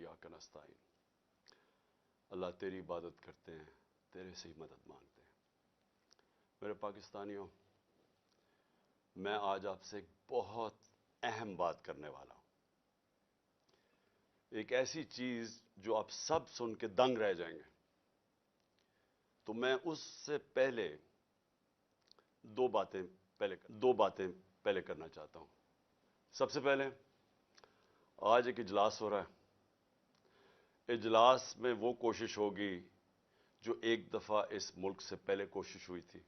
इय्याक नस्तईन। अल्लाह तेरी इबादत करते हैं, तेरे से ही मदद मांगते हैं। मेरे पाकिस्तानियों, मैं आज आपसे एक बहुत अहम बात करने वाला हूं। एक ऐसी चीज जो आप सब सुन के दंग रह जाएंगे। तो मैं उससे पहले दो बातें पहले करना चाहता हूं। सबसे पहले, आज एक इजलास हो रहा है। इजलास में वो कोशिश होगी जो एक दफा इस मुल्क से पहले कोशिश हुई थी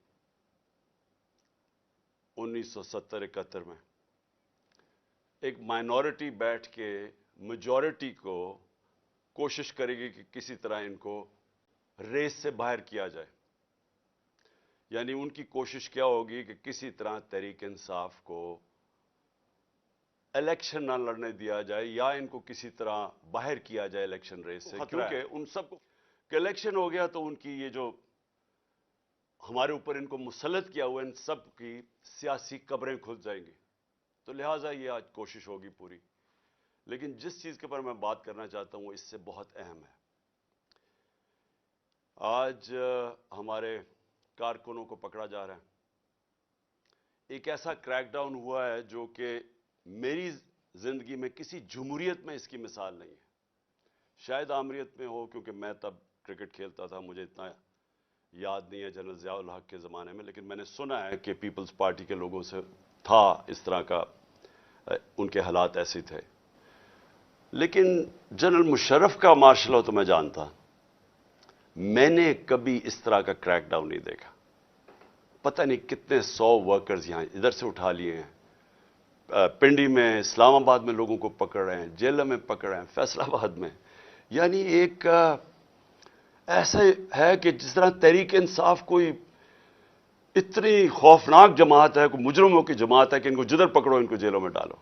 1970-71 में। एक माइनॉरिटी बैठ के मेजॉरिटी को कोशिश करेगी कि किसी तरह इनको रेस से बाहर किया जाए। यानी उनकी कोशिश क्या होगी कि किसी तरह तहरीक इंसाफ को इलेक्शन ना लड़ने दिया जाए या इनको किसी तरह बाहर किया जाए इलेक्शन रेस से, क्योंकि उन सबको इलेक्शन हो गया तो उनकी ये जो हमारे ऊपर इनको मुसल्लत किया हुआ इन सब की सियासी कब्रें खुल जाएंगी। तो लिहाजा ये आज कोशिश होगी पूरी। लेकिन जिस चीज के ऊपर मैं बात करना चाहता हूं वो इससे बहुत अहम है। आज हमारे कारकुनों को पकड़ा जा रहा है। एक ऐसा क्रैकडाउन हुआ है जो कि मेरी जिंदगी में किसी जमहूरियत में इसकी मिसाल नहीं है। शायद आमरीत में हो, क्योंकि मैं तब क्रिकेट खेलता था, मुझे इतना याद नहीं है जनरल ज़िया उल हक के ज़माने में, लेकिन मैंने सुना है कि पीपल्स पार्टी के लोगों से था इस तरह का, उनके हालात ऐसे थे। लेकिन जनरल मुशर्रफ का मार्शल लॉ तो मैं जानता, मैंने कभी इस तरह का क्रैकडाउन नहीं देखा। पता नहीं कितने 100 वर्कर्स यहां इधर से उठा लिए हैं, पिंडी में, इस्लामाबाद में लोगों को पकड़ रहे हैं, जेल में पकड़ रहे हैं, फैसलाबाद में। यानी एक ऐसा है कि जिस तरह तहरीक इंसाफ कोई इतनी खौफनाक जमात है, कोई मुजरमों की जमात है कि इनको जिधर पकड़ो इनको जेलों में डालो।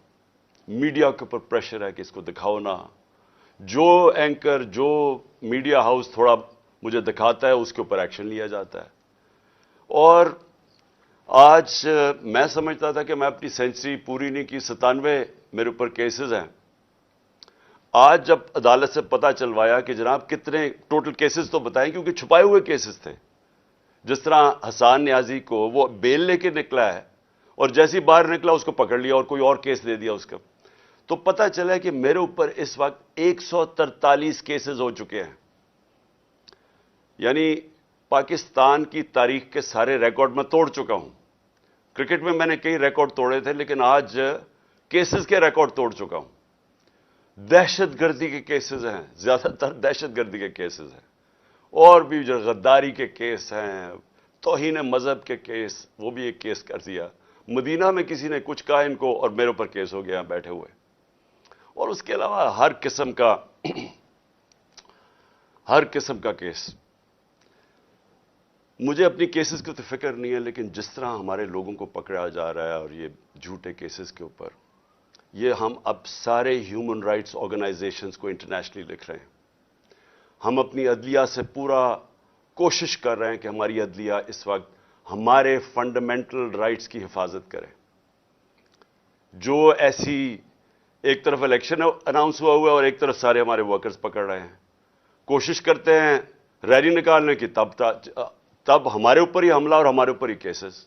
मीडिया के ऊपर प्रेशर है कि इसको दिखाओ ना। जो एंकर, जो मीडिया हाउस थोड़ा मुझे दिखाता है उसके ऊपर एक्शन लिया जाता है। और आज मैं समझता था कि मैं अपनी सेंचुरी पूरी नहीं की, 97 मेरे ऊपर केसेस हैं। आज जब अदालत से पता चलवाया कि जनाब कितने टोटल केसेस तो बताएं, क्योंकि छुपाए हुए केसेस थे। जिस तरह हसान नियाजी को वो बेल लेके निकला है और जैसे ही बाहर निकला उसको पकड़ लिया और कोई और केस दे दिया उसका। तो पता चला कि मेरे ऊपर इस वक्त 143 केसेस हो चुके हैं। यानी पाकिस्तान की तारीख के सारे रिकॉर्ड मैं तोड़ चुका हूं। क्रिकेट में मैंने कई रिकॉर्ड तोड़े थे, लेकिन आज केसेस के रिकॉर्ड तोड़ चुका हूं। दहशतगर्दी के केसेस हैं, ज्यादातर दहशतगर्दी के केसेस हैं, और भी जो गद्दारी के केस हैं, तौहीन मजहब के केस, वो भी एक केस कर दिया। मदीना में किसी ने कुछ कहा इनको और मेरे ऊपर केस हो गया बैठे हुए। और उसके अलावा हर किस्म का केस। मुझे अपनी केसेस की तो फिक्र नहीं है, लेकिन जिस तरह हमारे लोगों को पकड़ा जा रहा है और ये झूठे केसेस के ऊपर, ये हम अब सारे ह्यूमन राइट्स ऑर्गेनाइजेशंस को इंटरनेशनली लिख रहे हैं। हम अपनी अदलिया से पूरा कोशिश कर रहे हैं कि हमारी अदलिया इस वक्त हमारे फंडामेंटल राइट्स की हिफाजत करे। जो ऐसी एक तरफ इलेक्शन अनाउंस हुआ हुआ है और एक तरफ सारे हमारे वर्कर्स पकड़ रहे हैं, कोशिश करते हैं रैली निकालने की, तब हमारे ऊपर ही हमला और हमारे ऊपर ही केसेस।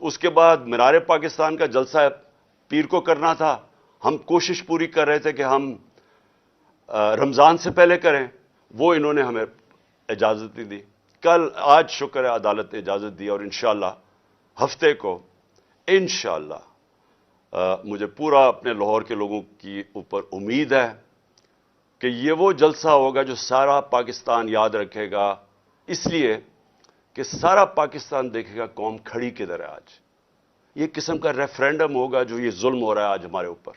उसके बाद मीनार पाकिस्तान का जलसा पीर को करना था, हम कोशिश पूरी कर रहे थे कि हम रमजान से पहले करें, वो इन्होंने हमें इजाजत नहीं दी। आज शुक्र है अदालत ने इजाजत दी और इंशाअल्लाह हफ्ते को इंशाअल्लाह मुझे पूरा अपने लाहौर के लोगों की ऊपर उम्मीद है कि ये वो जलसा होगा जो सारा पाकिस्तान याद रखेगा, इसलिए कि सारा पाकिस्तान देखेगा कौम खड़ी किधर है। आज ये किस्म का रेफरेंडम होगा जो ये जुल्म हो रहा है आज हमारे ऊपर।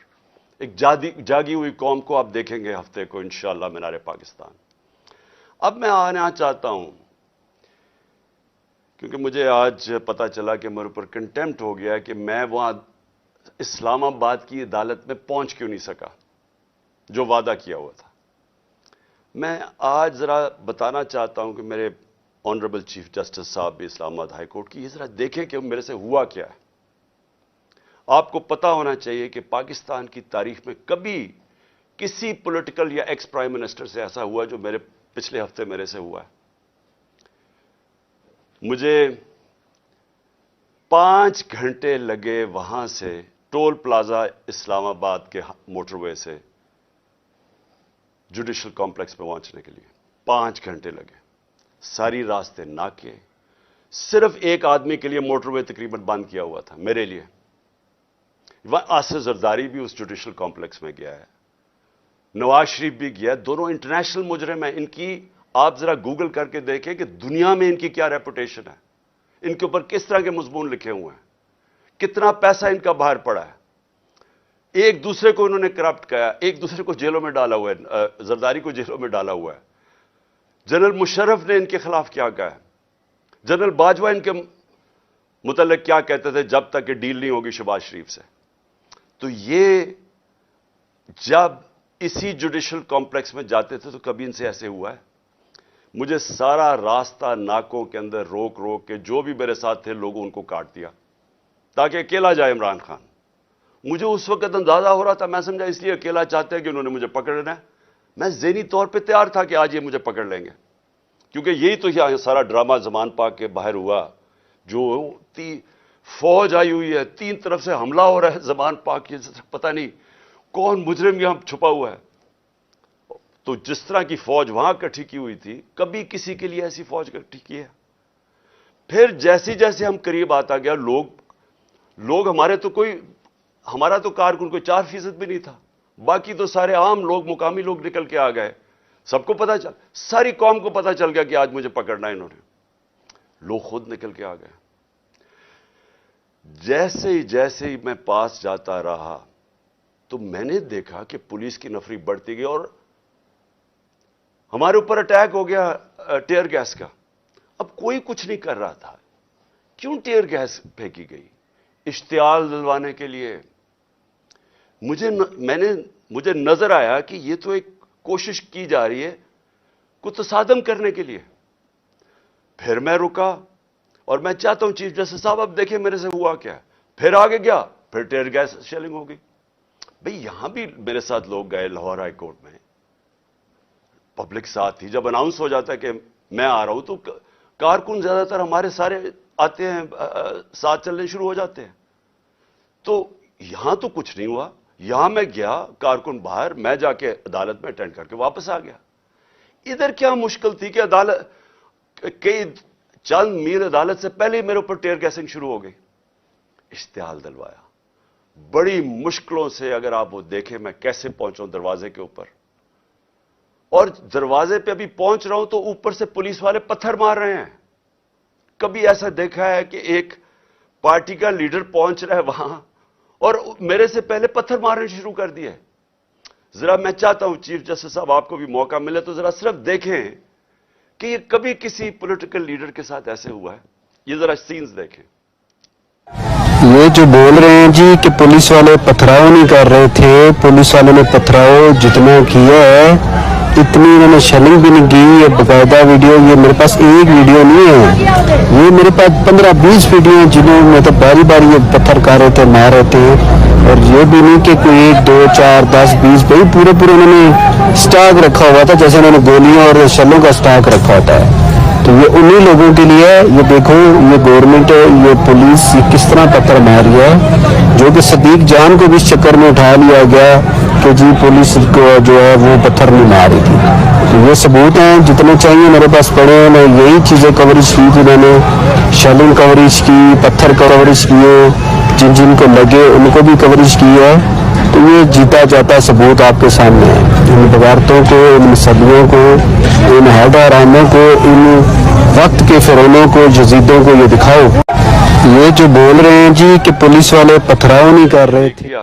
एक जागी हुई कौम को आप देखेंगे हफ्ते को इंशाअल्लाह मीनार पाकिस्तान। अब मैं आना चाहता हूं, क्योंकि मुझे आज पता चला कि मेरे ऊपर कंटेम्प्ट हो गया कि मैं वहां इस्लामाबाद की अदालत में पहुंच क्यों नहीं सका जो वादा किया हुआ था। मैं आज जरा बताना चाहता हूं कि मेरे ऑनरेबल चीफ जस्टिस साहब भी इस्लामाबाद हाई कोर्ट की, ये जरा देखें कि मेरे से हुआ क्या है। आपको पता होना चाहिए कि पाकिस्तान की तारीख में कभी کسی پولیٹیکل یا ایکس پرائم منسٹر سے ایسا ہوا جو میرے پچھلے ہفتے میرے سے ہوا ہے. مجھے 5 گھنٹے لگے وہاں سے ٹول پلازا اسلام آباد کے موٹر وے سے جوڈیشل کمپلیکس پہ پہنچنے کے لیے. 5 گھنٹے لگے. ساری راستے ناکے. صرف ایک آدمی کے لیے موٹر وے تقریباً بند کیا ہوا تھا, میرے لیے. آصف زرداری بھی اس جوڈیشل کمپلیکس میں گیا ہے, نواز شریف بھی گیا. دونوں انٹرنیشنل مجرم ہیں. ان کی آپ ذرا گوگل کر کے دیکھیں کہ دنیا میں ان کی کیا ریپوٹیشن ہے, ان کے اوپر کس طرح کے مضمون لکھے ہوئے ہیں, کتنا پیسہ ان کا باہر پڑا ہے. ایک دوسرے کو انہوں نے کرپٹ کیا, ایک دوسرے کو جیلوں میں ڈالا ہوا ہے. زرداری کو جیلوں میں ڈالا ہوا ہے. جنرل مشرف نے ان کے خلاف کیا کہا ہے, جنرل باجوہ ان کے متعلق کیا کہتے تھے جب تک کہ ڈیل نہیں ہوگی شہباز شریف سے. تو یہ جب اسی جوڈیشل کمپلیکس میں جاتے تھے تو کبھی ان سے ایسے ہوا ہے. مجھے سارا راستہ ناکوں کے اندر روک روک کے جو بھی میرے ساتھ تھے لوگوں ان کو کاٹ دیا تاکہ اکیلا جائے عمران خان. مجھے اس وقت اندازہ ہو رہا تھا, میں سمجھا اس لیے اکیلا چاہتے ہیں کہ انہوں نے مجھے پکڑنا ہے. میں ذہنی طور پہ تیار تھا کہ آج یہ مجھے پکڑ لیں گے, کیونکہ یہی تو یہاں سارا ڈرامہ زمان پاک کے باہر ہوا. جو فوج آئی ہوئی ہے, 3 طرف سے حملہ ہو رہا ہے زمان پاک کی, پتہ نہیں کون مجرم یہاں چھپا ہوا ہے. تو جس طرح کی فوج وہاں اکٹھی کی ہوئی تھی, کبھی کسی کے لیے ایسی فوج اکٹھی کی ہے. پھر جیسے جیسے ہم قریب آتا گیا, لوگ ہمارا تو کارکن کوئی 4% بھی نہیں تھا, باقی تو سارے عام لوگ, مقامی لوگ نکل کے آ گئے. سب کو پتا چل, ساری قوم کو پتا چل گیا کہ آج مجھے پکڑنا ہے انہوں نے. لوگ خود نکل کے آ گئے. جیسے ہی میں پاس جاتا رہا تو میں نے دیکھا کہ پولیس کی نفری بڑھتی گئی اور ہمارے اوپر اٹیک ہو گیا ٹیئر گیس کا. اب کوئی کچھ نہیں کر رہا تھا. کیوں ٹیئر گیس پھینکی گئی؟ اشتعال دلوانے کے لیے. مجھے نظر آیا کہ یہ تو ایک کوشش کی جا رہی ہے کو تصادم کرنے کے لیے. پھر میں رکا اور میں چاہتا ہوں چیف جسٹس صاحب اب دیکھیں میرے سے ہوا کیا. پھر آگے گیا, پھر ٹیئر گیس شیلنگ ہو گئی. بھئی یہاں بھی میرے ساتھ لوگ گئے لاہور ہائی کورٹ میں, پبلک ساتھ تھی. جب اناؤنس ہو جاتا ہے کہ میں آ رہا ہوں تو کارکن زیادہ تر ہمارے سارے آتے ہیں, ساتھ چلنے شروع ہو جاتے ہیں. تو یہاں تو کچھ نہیں ہوا. یہاں میں گیا, کارکن باہر, میں جا کے عدالت میں اٹینڈ کر کے واپس آ گیا. ادھر کیا مشکل تھی کہ عدالت کئی چند میل عدالت سے پہلے ہی میرے اوپر ٹیئر گیسنگ شروع ہو گئی. اشتعال دلوایا بڑی مشکلوں سے. اگر آپ وہ دیکھیں میں کیسے پہنچا ہوں دروازے کے اوپر, اور دروازے پہ ابھی پہنچ رہا ہوں تو اوپر سے پولیس والے پتھر مار رہے ہیں. کبھی ایسا دیکھا ہے کہ ایک پارٹی کا لیڈر پہنچ رہا ہے وہاں اور میرے سے پہلے پتھر مارنے شروع کر دیے. ذرا میں چاہتا ہوں چیف جسٹس صاحب آپ کو بھی موقع ملے تو ذرا صرف دیکھیں کہ یہ کبھی کسی پولیٹیکل لیڈر کے ساتھ ایسے ہوا ہے. یہ ذرا سینز دیکھیں. یہ جو بول رہے ہیں جی کہ پولیس والے پتھراؤ نہیں کر رہے تھے, پولیس والوں نے پتھراؤ جتنا کیا ہے اتنی انہوں نے شیلنگ بھی نہیں کی. یہ باقاعدہ ویڈیو, یہ میرے پاس ایک ویڈیو نہیں ہے, یہ میرے پاس 15-20 ویڈیو ہیں جنہوں میں تو باری باری یہ پتھر کر رہے تھے, مار رہے تھے. اور یہ بھی نہیں کہ کوئی 1 2 4 10 20 بھائی پورے انہوں نے سٹاک رکھا ہوا تھا, جیسے انہوں نے گولیاں اور شلوں کا سٹاک رکھا ہوتا ہے. تو یہ انہی لوگوں کے لیے, یہ دیکھو یہ گورنمنٹ, یہ پولیس یہ کس طرح پتھر مار رہی ہے, جو کہ صدیق جان کو بھی اس چکر میں اٹھا لیا گیا کہ جی پولیس کو جو ہے وہ پتھر نہیں مار رہی تھی. تو یہ ثبوت ہیں جتنے چاہیے میرے پاس پڑے ہیں. میں یہی چیزیں کوریج کی تھی, میں نے شیلنگ کوریج کی, پتھر کوریج کیے, جن کو لگے ان کو بھی کوریج کی ہے. تو یہ جیتا جاتا ثبوت آپ کے سامنے ہے. ان بغاوتوں کو, ان صدیوں کو, ان حیدراموں کو, ان وقت کے فرعونوں کو, یزیدوں کو یہ دکھاؤ. یہ جو بول رہے ہیں جی کہ پولیس والے پتھراؤ نہیں کر رہے تھے,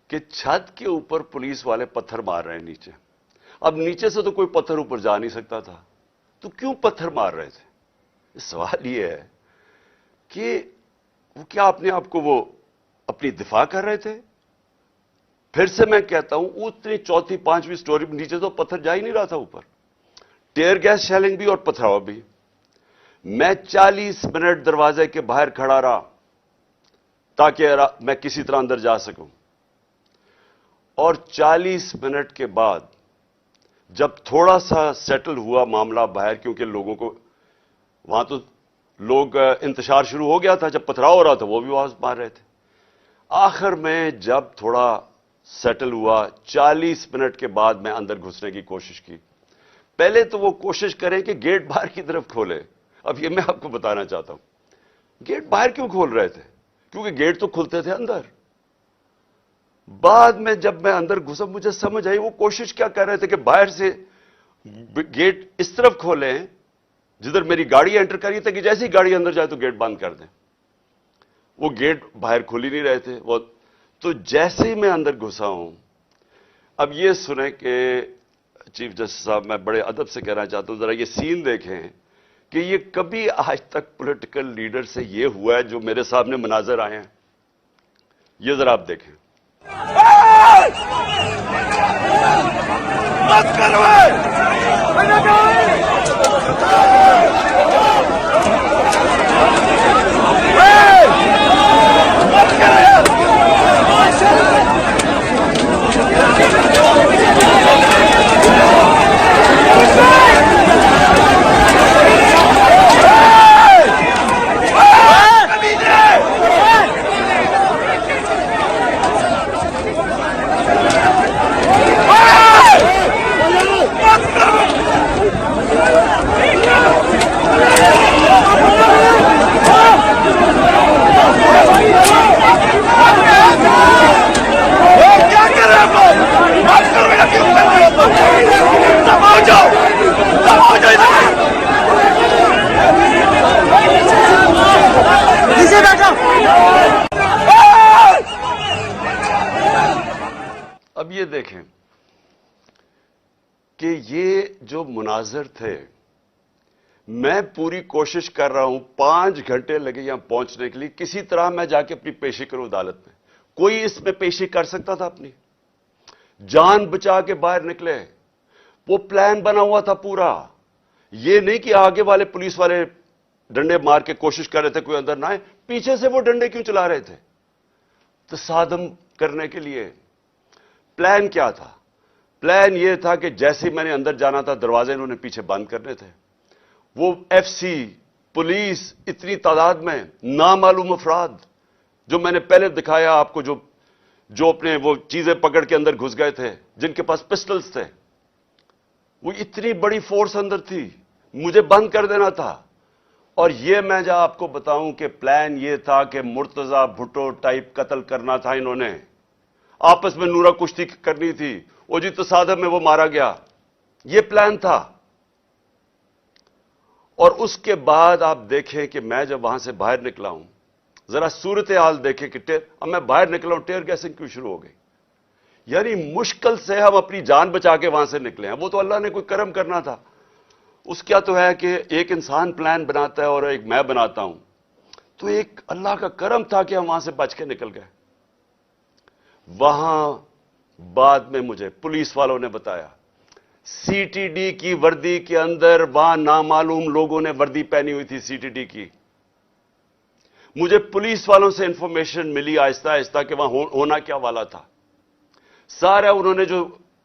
کہ چھت کے اوپر پولیس والے پتھر مار رہے ہیں نیچے. اب نیچے سے تو کوئی پتھر اوپر جا نہیں سکتا تھا, تو کیوں پتھر مار رہے تھے؟ سوال یہ ہے کہ وہ کیا اپنے آپ کو وہ اپنی دفاع کر رہے تھے؟ پھر سے میں کہتا ہوں اتنی 4تھی 5ویں سٹوری نیچے تو پتھر جا ہی نہیں رہا تھا اوپر. ٹیئر گیس شیلنگ بھی اور پتھراؤ بھی. میں 40 منٹ دروازے کے باہر کھڑا رہا تاکہ میں کسی طرح اندر جا سکوں. اور 40 منٹ کے بعد جب تھوڑا سا سیٹل ہوا معاملہ باہر، کیونکہ لوگوں کو وہاں تو لوگ انتشار شروع ہو گیا تھا، جب پتھراؤ ہو رہا تھا وہ بھی آواز مار رہے تھے، آخر میں جب تھوڑا سیٹل ہوا 40 منٹ کے بعد میں اندر گھسنے کی کوشش کی. پہلے تو وہ کوشش کریں کہ گیٹ باہر کی طرف کھولے. اب یہ میں آپ کو بتانا چاہتا ہوں گیٹ باہر کیوں کھول رہے تھے، کیونکہ گیٹ تو کھلتے تھے اندر. بعد میں جب میں اندر گھسا مجھے سمجھ آئی وہ کوشش کیا کر رہے تھے کہ باہر سے گیٹ اس طرف کھولیں جدھر میری گاڑی انٹر کری تھی، کہ جیسے ہی گاڑی اندر جائے تو گیٹ بند کر دیں. وہ گیٹ باہر کھول ہی نہیں رہے تھے وہ. تو جیسے ہی میں اندر گھسا ہوں، اب یہ سنیں کہ چیف جسٹس صاحب میں بڑے ادب سے کہنا چاہتا ہوں ذرا یہ سین دیکھیں کہ یہ کبھی آج تک پولیٹیکل لیڈر سے یہ ہوا ہے جو میرے سامنے مناظر آئے ہیں. یہ ذرا آپ دیکھیں. اب یہ دیکھیں کہ یہ جو مناظر تھے، میں پوری کوشش کر رہا ہوں، 5 گھنٹے لگے یہاں پہنچنے کے لیے، کسی طرح میں جا کے اپنی پیشی کروں عدالت میں. کوئی اس میں پیشی کر سکتا تھا اپنی؟ جان بچا کے باہر نکلے. وہ پلان بنا ہوا تھا پورا. یہ نہیں کہ آگے والے پولیس والے ڈنڈے مار کے کوشش کر رہے تھے کوئی اندر نہ آئے، پیچھے سے وہ ڈنڈے کیوں چلا رہے تھے؟ تصادم کرنے کے لیے. پلان کیا تھا؟ پلان یہ تھا کہ جیسے میں نے اندر جانا تھا دروازے انہوں نے پیچھے بند کرنے تھے. وہ ایف سی پولیس اتنی تعداد میں نامعلوم افراد جو میں نے پہلے دکھایا آپ کو، جو اپنے وہ چیزیں پکڑ کے اندر گھس گئے تھے، جن کے پاس پسٹلز تھے، وہ اتنی بڑی فورس اندر تھی، مجھے بند کر دینا تھا. اور یہ میں جا آپ کو بتاؤں کہ پلان یہ تھا کہ مرتضی بھٹو ٹائپ قتل کرنا تھا انہوں نے. آپس میں نورا کشتی کرنی تھی، وہ جی تصادم میں وہ مارا گیا. یہ پلان تھا. اور اس کے بعد آپ دیکھیں کہ میں جب وہاں سے باہر نکلا ہوں، ذرا صورتحال دیکھیں کہ اب میں باہر نکلا ہوں، ٹیئر گیسنگ کیوں شروع ہو گئی. یعنی مشکل سے ہم اپنی جان بچا کے وہاں سے نکلے ہیں. وہ تو اللہ نے کوئی کرم کرنا تھا. اس کیا تو ہے کہ ایک انسان پلان بناتا ہے اور ایک میں بناتا ہوں، تو ایک اللہ کا کرم تھا کہ ہم وہاں سے بچ کے نکل گئے. وہاں بعد میں مجھے پولیس والوں نے بتایا سی ٹی ڈی کی وردی کے اندر وہاں نامعلوم لوگوں نے وردی پہنی ہوئی تھی سی ٹی ڈی کی. مجھے پولیس والوں سے انفارمیشن ملی آہستہ آہستہ کہ وہاں ہونا کیا والا تھا. سارا انہوں نے جو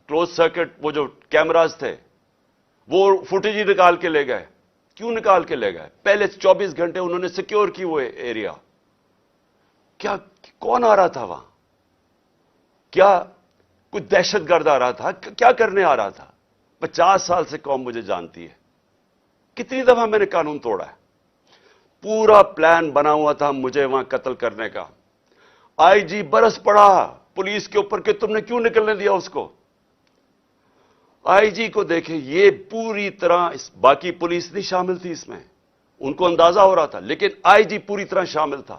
کلوز سرکٹ وہ جو کیمراز تھے وہ فوٹیج ہی نکال کے لے گئے. کیوں نکال کے لے گئے؟ پہلے 24 گھنٹے انہوں نے سیکیور کی وہ ایریا. کیا کون آ رہا تھا وہاں؟ کیا کوئی دہشت گرد آ رہا تھا؟ کیا کرنے آ رہا تھا؟ 50 سال سے قوم مجھے جانتی ہے. کتنی دفعہ میں نے قانون توڑا ہے. پورا پلان بنا ہوا تھا مجھے وہاں قتل کرنے کا. آئی جی برس پڑا پولیس کے اوپر کہ تم نے کیوں نکلنے دیا اس کو. آئی جی کو دیکھیں، یہ پوری طرح باقی پولیس نہیں شامل تھی اس میں، ان کو اندازہ ہو رہا تھا، لیکن آئی جی پوری طرح شامل تھا.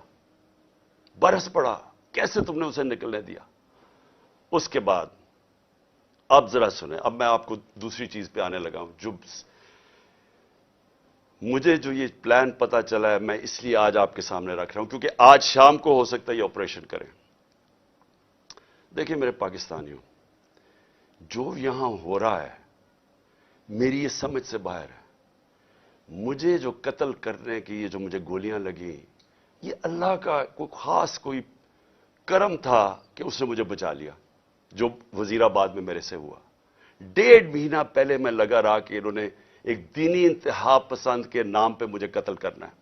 برس پڑا کیسے تم نے اسے نکلنے دیا. اس کے بعد اب ذرا سنیں، اب میں آپ کو دوسری چیز پہ آنے لگا ہوں. مجھے جو یہ پلان پتا چلا ہے میں اس لیے آج آپ کے سامنے رکھ رہا ہوں کیونکہ آج شام کو ہو سکتا ہے یہ آپریشن کریں. دیکھیں میرے پاکستانیوں، جو یہاں ہو رہا ہے میری یہ سمجھ سے باہر ہے. مجھے جو قتل کرنے کی یہ جو مجھے گولیاں لگیں، یہ اللہ کا کوئی خاص کوئی کرم تھا کہ اس نے مجھے بچا لیا. जो वजीराबाद में मेरे से हुआ। 1.5 महीना पहले मैं लगा रहा कि इन्होंने एक दीनी इंतहा पसंद के नाम पे मुझे कत्ल करना है।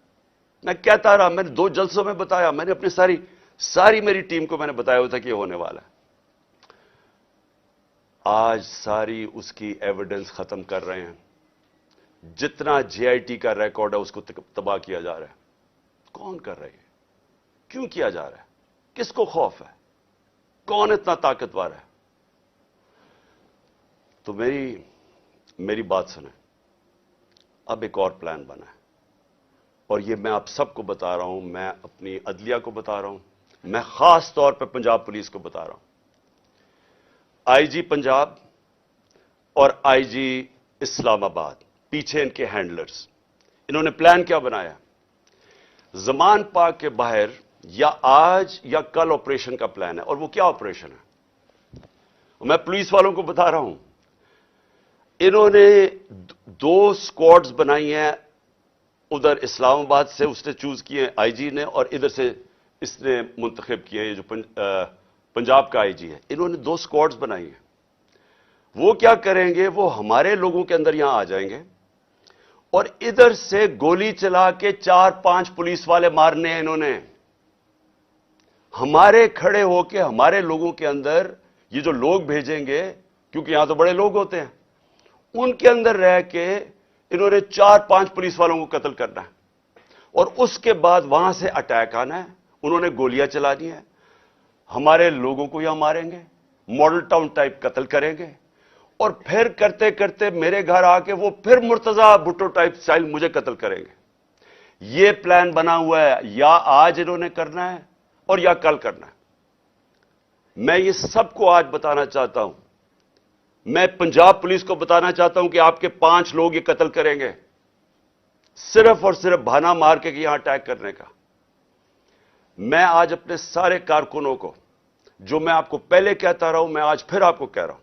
मैं कहता रहा, मैंने 2 जलसों में बताया, मैंने अपनी सारी मेरी टीम को मैंने बताया हुआ था कि ये होने वाला है। आज सारी उसकी एविडेंस खत्म कर रहे हैं। जितना जेआईटी का रिकॉर्ड है उसको तबाह किया जा रहा है। कौन कर रही है? क्यों किया जा रहा है? किसको खौफ है? कौन इतना ताकतवर है? तो मेरी बात सुने। अब एक और प्लान बना है और ये मैं आप सबको बता रहा हूं, मैं अपनी अदलिया को बता रहा हूं, मैं खास तौर पर पंजाब पुलिस को बता रहा हूं। आईजी पंजाब और आईजी इस्लामाबाद, पीछे इनके हैंडलर्स, इन्होंने प्लान क्या बनाया? ज़मान पार्क के बाहर या आज या कल ऑपरेशन का प्लान है। और वो क्या ऑपरेशन है? मैं पुलिस वालों को बता रहा हूं, इन्होंने 2 स्क्वाड्स बनाई हैं। उधर इस्लामाबाद से उसने चूज किए आईजी ने, और इधर से इसने मुंतखब किए, ये जो पंजाब का आईजी है। इन्होंने 2 स्क्वाड्स बनाई हैं। वो क्या करेंगे? वो हमारे लोगों के अंदर यहां आ जाएंगे और इधर से गोली चला के 4-5 पुलिस वाले मारने हैं इन्होंने। हमारे खड़े होके हमारे लोगों के अंदर ये जो लोग भेजेंगे, क्योंकि यहां तो बड़े लोग होते हैं, उनके अंदर रह के इन्होंने 4-5 पुलिस वालों को कत्ल करना है और उसके बाद वहां से अटैक आना है। उन्होंने गोलियां चलानी है, हमारे लोगों को यहां मारेंगे, मॉडल टाउन टाइप कत्ल करेंगे और फिर करते करते मेरे घर आके वो फिर मुर्तजा भुट्टो टाइप स्टाइल मुझे कत्ल करेंगे। ये प्लान बना हुआ है, या आज इन्होंने करना है और या कल करना है। मैं ये सबको आज बताना चाहता हूं। मैं पंजाब पुलिस को बताना चाहता हूं कि आपके 5 लोग ये कत्ल करेंगे, सिर्फ और सिर्फ बहाना मार के कि यहां अटैक करने का। मैं आज अपने सारे कारकुनों को, जो मैं आपको पहले कहता रहा हूं, मैं आज फिर आपको कह रहा हूं,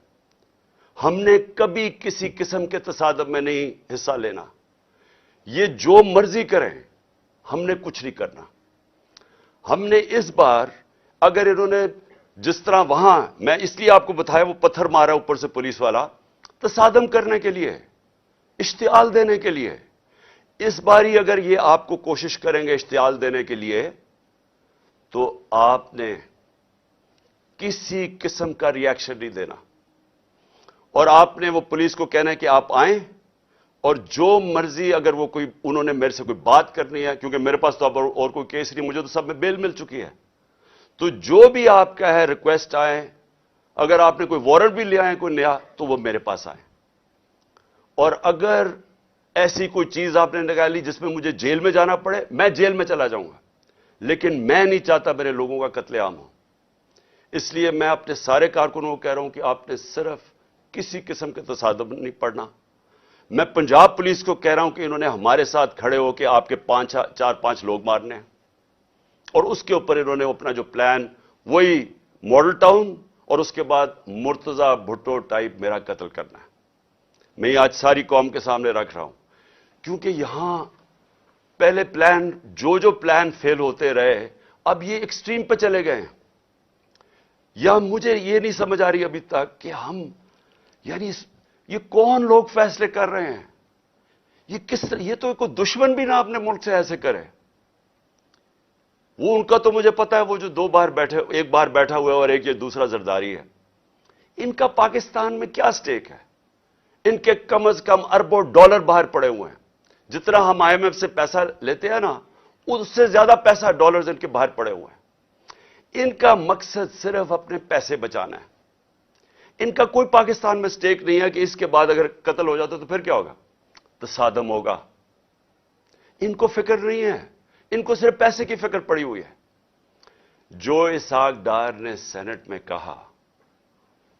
हमने कभी किसी किस्म के तसादम में नहीं हिस्सा लेना। ये जो मर्जी करें, हमने कुछ नहीं करना। हमने इस बार, अगर इन्होंने जिस तरह वहां, मैं इसलिए आपको बताया, वो पत्थर मारा ऊपर से पुलिस वाला, तसादम करने के लिए, इश्तियाल देने के लिए। इस बारी अगर ये आपको कोशिश करेंगे इश्तियाल देने के लिए, तो आपने किसी किस्म का रिएक्शन नहीं देना और आपने वो पुलिस को कहना है कि आप आएं और जो मर्जी, अगर वो कोई, उन्होंने मेरे से कोई बात करनी है, क्योंकि मेरे पास तो अब और कोई केस नहीं, मुझे तो सब में बेल मिल चुकी है, तो जो भी आपका है रिक्वेस्ट आए, अगर आपने कोई वारंट भी ले आए कोई नया, तो वो मेरे पास आए। और अगर ऐसी कोई चीज आपने निकाली जिसमें मुझे जेल में जाना पड़े, मैं जेल में चला जाऊंगा, लेकिन मैं नहीं चाहता मेरे लोगों का कत्लेआम हो। इसलिए मैं अपने सारे कारकुनों को कह रहा हूं कि आपने सिर्फ किसी किस्म के तसादम नहीं पड़ना। मैं पंजाब पुलिस को कह रहा हूं कि इन्होंने हमारे साथ खड़े होकर आपके 4-5 लोग मारने हैं और उसके ऊपर इन्होंने अपना जो प्लान, वही मॉडल टाउन और उसके बाद मुर्तजा भुट्टो टाइप मेरा कत्ल करना है। मैं आज सारी कौम के सामने रख रहा हूं, क्योंकि यहां पहले प्लान, जो प्लान फेल होते रहे, अब ये एक्सट्रीम पे चले गए हैं। या मुझे ये नहीं समझ आ रही अभी तक कि हम, यानी ये कौन लोग फैसले कर रहे हैं? ये तो कोई दुश्मन भी ना अपने मुल्क से ऐसे करे। वो उनका तो मुझे पता है, वो जो 2 बार बैठे, एक बार बैठा हुआ है और एक ये दूसरा जरदारी है। इनका पाकिस्तान में क्या स्टेक है? इनके कम से कम अरबों डॉलर बाहर पड़े हुए हैं। जितना हम आईएमएफ से पैसा लेते हैं ना, उससे ज्यादा पैसा डॉलर्स इनके बाहर पड़े हुए हैं। इनका मकसद सिर्फ अपने पैसे बचाना है। इनका कोई पाकिस्तान में स्टेक नहीं है कि इसके बाद अगर कत्ल हो जाता तो फिर क्या होगा, तसादम होगा। इनको फिक्र नहीं है, इनको सिर्फ पैसे की फिक्र पड़ी हुई है। जो इसहाक डार ने सेनेट में कहा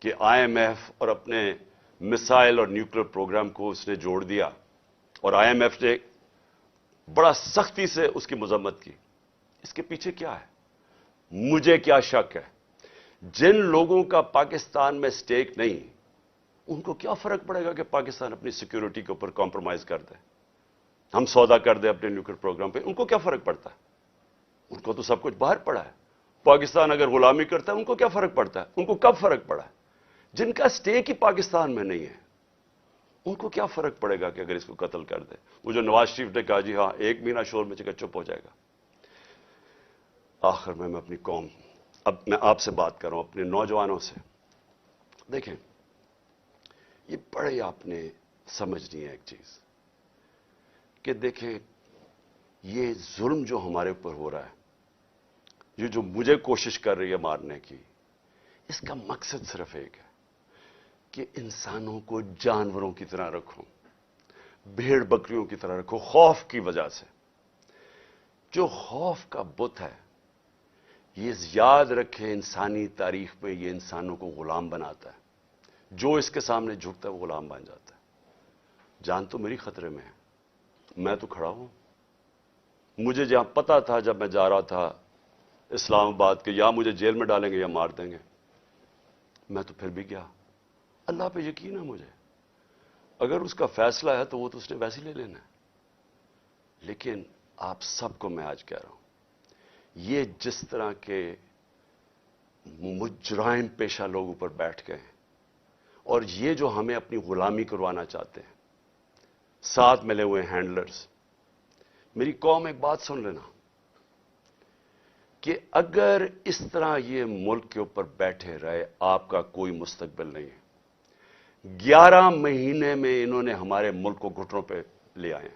कि आईएमएफ और अपने मिसाइल और न्यूक्लियर प्रोग्राम को उसने जोड़ दिया, और आईएमएफ ने बड़ा सख्ती से उसकी मजम्मत की, इसके पीछे क्या है? मुझे क्या शक है? जिन लोगों का पाकिस्तान में स्टेक नहीं, उनको क्या फर्क पड़ेगा कि पाकिस्तान अपनी सिक्योरिटी के ऊपर कॉम्प्रोमाइज कर दे, हम सौदा कर दे अपने न्यूक्लियर प्रोग्राम पे? उनको क्या फर्क पड़ता है? उनको तो सब कुछ बाहर पड़ा है। पाकिस्तान अगर गुलामी करता है, उनको क्या फर्क पड़ता है? उनको कब फर्क पड़ा है? जिनका स्टेक ही पाकिस्तान में नहीं है, उनको क्या फर्क पड़ेगा कि अगर इसको कत्ल कर दे। वो जो नवाज शरीफ ने कहा जी हां 1 महीना शोर में चुका चुप हो जाएगा। आखिर में मैं अपनी कौम, अब मैं आपसे बात कर रहा हूं, अपने नौजवानों से। देखें, ये बड़े आपने समझनी है एक चीज कि देखें, ये जुल्म जो हमारे ऊपर हो रहा है, ये जो मुझे कोशिश कर रही है मारने की, इसका मकसद सिर्फ एक है कि इंसानों को जानवरों की तरह रखो, भेड़ बकरियों की तरह रखो, खौफ की वजह से। जो खौफ का बुत है, ये याद रखे, इंसानी तारीख में ये इंसानों को गुलाम बनाता है। जो इसके सामने झुकता है वो गुलाम बन जाता है। जान तो मेरी खतरे में है, मैं तो खड़ा हूं। मुझे जहां पता था जब मैं जा रहा था इस्लामाबाद के, या मुझे जेल में डालेंगे या मार देंगे, मैं तो फिर भी गया। अल्लाह पे यकीन है मुझे, अगर उसका फैसला है तो वो तो उसने वैसे ही ले लेना है। लेकिन आप सबको मैं आज कह रहा हूं, ये जिस तरह के मुजराइम पेशा लोग ऊपर बैठ गए हैं और ये जो हमें अपनी गुलामी करवाना चाहते हैं, साथ मिले हुए हैंडलर्स, मेरी कौम एक बात सुन लेना कि अगर इस तरह ये मुल्क के ऊपर बैठे रहे, आपका कोई मुस्तकबिल नहीं है। 11 महीने में इन्होंने हमारे मुल्क को घुटनों पे ले आए।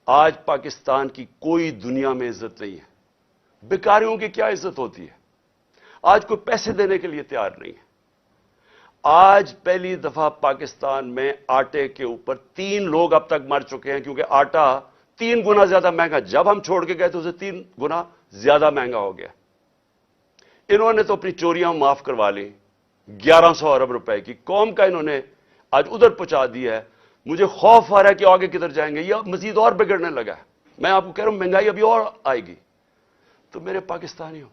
आज पाकिस्तान की कोई दुनिया में इज्जत नहीं है। बेकारियों की क्या इज्जत होती है? आज कोई पैसे देने के लिए तैयार नहीं है। आज पहली दफा पाकिस्तान में आटे के ऊपर 3 लोग अब तक मर चुके हैं, क्योंकि आटा 3 गुना ज्यादा महंगा, जब हम छोड़ के गए तो उसे 3 गुना ज्यादा महंगा हो गया। इन्होंने तो अपनी चोरियां माफ करवा ली, 1100 अरब रुपए की कौम का इन्होंने आज उधर पहुंचा दिया है। मुझे खौफ आ रहा है कि आगे किधर जाएंगे, या मजीद और बिगड़ने लगा है। मैं आपको कह रहा हूं महंगाई अभी और आएगी। तो मेरे पाकिस्तानियों,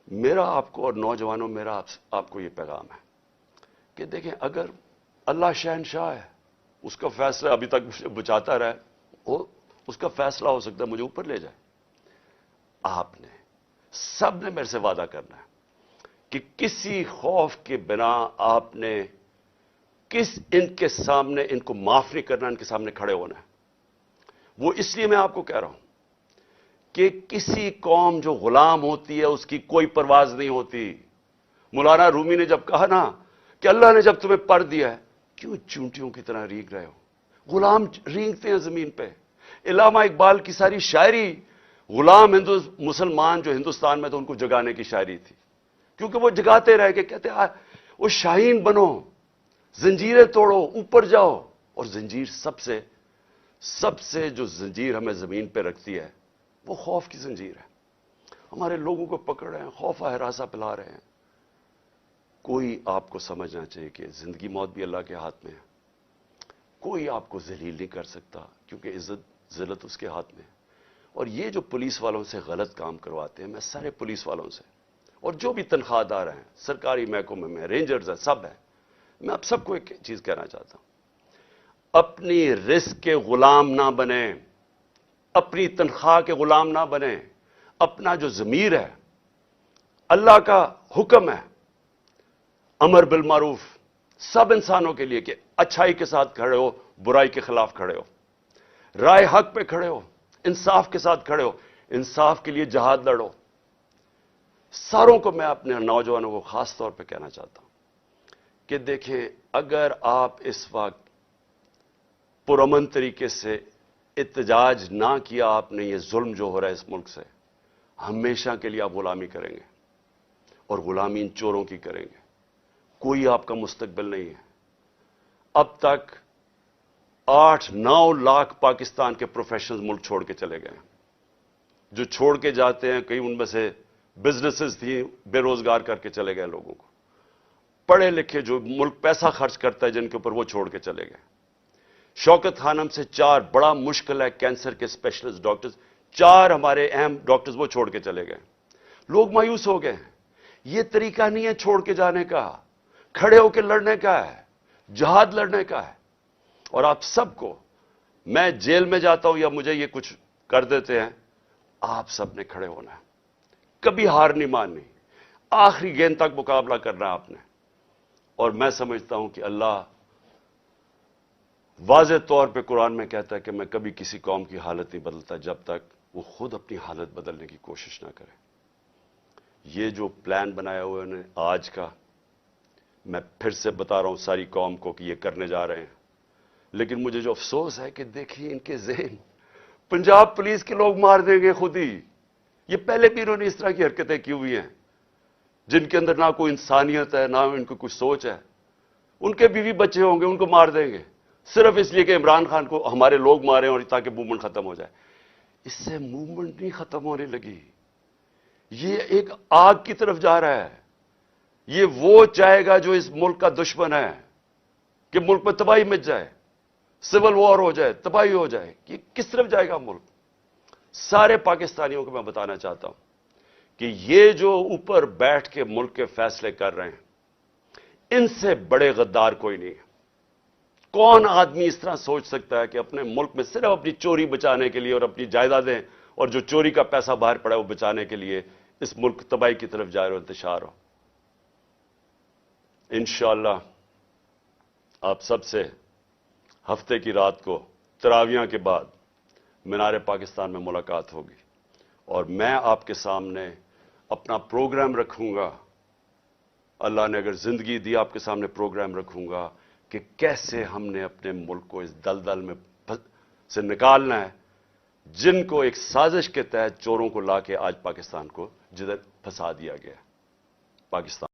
मेरा आपको और नौजवानों, मेरा आपको यह पैगाम है कि देखें, अगर अल्लाह शहनशाह है, उसका फैसला अभी तक मुझे बचाता रहा, उसका फैसला हो सकता है मुझे ऊपर ले जाए। आपने सबने मेरे से वादा करना है कि किसी खौफ के बिना आपने इनके सामने, इनको माफ नहीं करना, इनके सामने खड़े होना है। वो इसलिए मैं आपको कह रहा हूं कि किसी कौम जो गुलाम होती है उसकी कोई परवाज नहीं होती। मौलाना रूमी ने जब कहा ना कि अल्लाह ने जब तुम्हें पर दिया है, क्यों चूंटियों की तरह रींग रहे हो? गुलाम रींगते हैं जमीन पे। इलामा इकबाल की सारी शायरी गुलाम मुसलमान जो हिंदुस्तान में थे उनको जगाने की शायरी थी, क्योंकि वो जगाते रह के कहते वो शाहीन बनो, जंजीरें तोड़ो, ऊपर जाओ। और जंजीर सबसे जो जंजीर हमें जमीन पे रखती है वो खौफ की जंजीर है। हमारे लोगों को पकड़ रहे हैं, खौफा हरासा पिला रहे हैं। कोई आपको समझना चाहिए कि जिंदगी मौत भी अल्लाह के हाथ में है। कोई आपको जलील नहीं कर सकता, क्योंकि इज्जत जिल्लत उसके हाथ में है। और ये जो पुलिस वालों से गलत काम करवाते हैं, मैं सारे पुलिस वालों से और जो भी तनख्वाहदार हैं, सरकारी महकमे में रेंजर्स हैं, सब हैं, मैं आप सबको एक चीज कहना चाहता हूं, अपनी रिस्क के गुलाम ना बने, अपनी तनख्वाह के गुलाम ना बने। अपना जो ज़मीर है, अल्लाह का हुक्म है अमर बिल मारूफ सब इंसानों के लिए कि अच्छाई के साथ खड़े हो, बुराई के खिलाफ खड़े हो, राय हक पे खड़े हो, इंसाफ के साथ खड़े हो, इंसाफ के लिए जहाद लड़ो। सारों को मैं अपने नौजवानों को खास तौर पे कहना चाहता हूं कि देखें, अगर आप इस वक्त पुरअमन तरीके से इत्तेजाज ना किया आपने, ये जुल्म जो हो रहा है इस मुल्क से, हमेशा के लिए आप गुलामी करेंगे और गुलामी इन चोरों की करेंगे। कोई आपका मुस्तकबिल नहीं है। अब तक 8-9 लाख पाकिस्तान के प्रोफेशनल्स मुल्क छोड़ के चले गए हैं। जो छोड़ के जाते हैं, कई उनमें से बिजनेसेस थी, बेरोजगार करके चले गए लोगों को। पढ़े लिखे जो मुल्क पैसा खर्च करता है जिनके ऊपर, वो छोड़ के चले गए। शौकत खानम से 4 बड़ा मुश्किल है कैंसर के स्पेशलिस्ट डॉक्टर्स, 4 हमारे अहम डॉक्टर्स वो छोड़ के चले गए। लोग मायूस हो गए। ये तरीका नहीं है छोड़ के जाने का, खड़े होकर लड़ने का है, जहाद लड़ने का है। और आप सबको, मैं जेल में जाता हूं या मुझे ये कुछ कर देते हैं, आप सबने खड़े होना है, कभी हार नहीं माननी। آخری گیند تک مقابلہ کرنا ہے آپ نے. اور میں سمجھتا ہوں کہ اللہ واضح طور پہ قرآن میں کہتا ہے کہ میں کبھی کسی قوم کی حالت نہیں بدلتا جب تک وہ خود اپنی حالت بدلنے کی کوشش نہ کرے. یہ جو پلان بنایا ہوا ہے آج کا، میں پھر سے بتا رہا ہوں ساری قوم کو کہ یہ کرنے جا رہے ہیں. لیکن مجھے جو افسوس ہے کہ دیکھیے ان کے ذہن، پنجاب پولیس کے لوگ مار دیں گے خود ہی. یہ پہلے بھی انہوں نے اس طرح کی حرکتیں کی ہوئی ہیں جن کے اندر نہ کوئی انسانیت ہے، نہ ان کو کچھ سوچ ہے. ان کے بیوی بچے ہوں گے، ان کو مار دیں گے صرف اس لیے کہ عمران خان کو ہمارے لوگ مارے اور تاکہ موومنٹ ختم ہو جائے. اس سے موومنٹ نہیں ختم ہونے لگی، یہ ایک آگ کی طرف جا رہا ہے. یہ وہ چاہے گا جو اس ملک کا دشمن ہے کہ ملک میں تباہی مچ جائے، سول وار ہو جائے، تباہی ہو جائے. یہ کس طرف جائے گا ملک؟ سارے پاکستانیوں کو میں بتانا چاہتا ہوں کہ یہ جو اوپر بیٹھ کے ملک کے فیصلے کر رہے ہیں، ان سے بڑے غدار کوئی نہیں ہے. کون آدمی اس طرح سوچ سکتا ہے کہ اپنے ملک میں صرف اپنی چوری بچانے کے لیے اور اپنی جائیدادیں اور جو چوری کا پیسہ باہر پڑا ہے وہ بچانے کے لیے اس ملک تباہی کی طرف جائے اور انتشار ہو؟ انشاءاللہ آپ سب سے ہفتے کی رات کو تراویحاں کے بعد مینار پاکستان میں ملاقات ہوگی اور میں آپ کے سامنے اپنا پروگرام رکھوں گا. اللہ نے اگر زندگی دی آپ کے سامنے پروگرام رکھوں گا کہ کیسے ہم نے اپنے ملک کو اس دلدل میں سے نکالنا ہے جن کو ایک سازش کے تحت چوروں کو لا کے آج پاکستان کو جدھر پھنسا دیا گیا. پاکستان